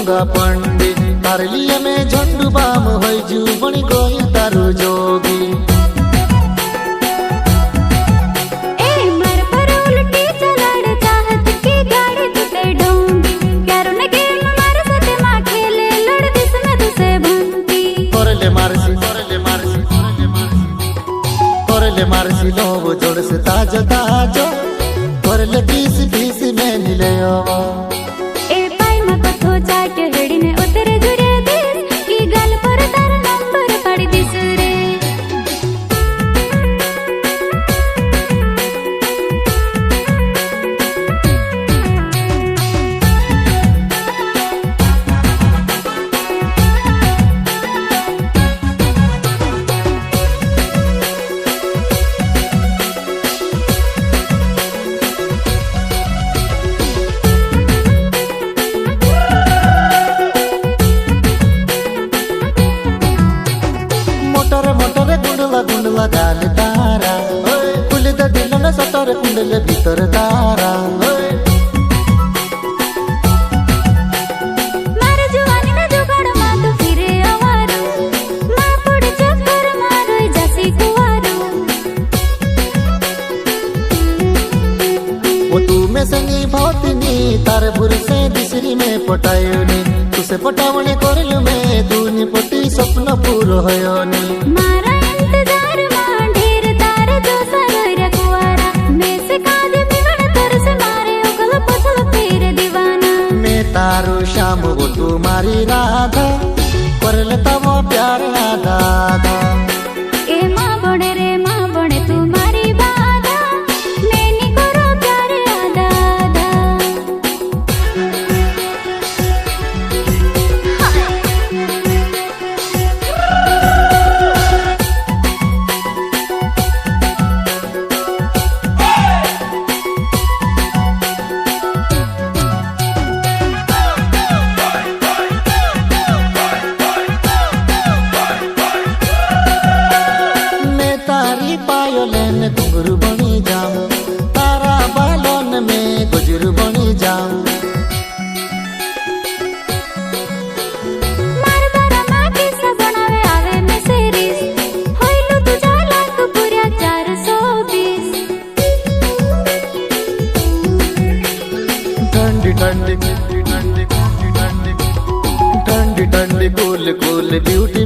गंगा पंडित तार लिए में झंडू बाम होई जू बनी गोई तारू जोगी। ए मर पर उल्टी चलाड़ चाहत की गाड़ी तुते ढोंगी क्यारो ने गेम मार सते मां खेले लड़ दिस में तुसे भंती कोरले मारसी लो वो जोड़ से ताज ताजो कोरले पीस में नीले आवा। ए पाई मा कथो चाट हेड़ी ने उतरे जुरे दिस की गल पर तार नंबर पड़ी दिस रे। गुंडला गाल तारा कुलिद दिलन सतर कुंडल भीतर तारा मार जुवानी ना जुगाड़ मा तो फिरे आवारू मा पुड़ चक्कर मारो जैसी कुवारू। वो तू में संगी भौतनी तार बुर से दिसरी में पटायोनी तुसे पटावने करलु में दूनी पटी स्वप्न पूरो होयोनी। मारा इंतजार मां ढेर तार जो सरोय रखवारा मैं से कादे मिवण तर से मारे उगल पसल फिर दीवाना। मैं तारू श्याम वो तू मारी राधा करल तब प्यार आधा आधा। ए मां बने रे मां बने तू मारी बाधा नैनी करो प्यार आधा आधा। तारी पायोलन घुंघरू बनी जाऊं तारा बालोन में गुजरू बनी जाऊं। मार बारा मां किस्सा बनावे आवे में सीरीज होइलू तुझा लाख पूरा 420। ठंडी ठंडी ठंडी ठंडी ठंडी ठंडी ठंडी कूल कूल ब्यूटी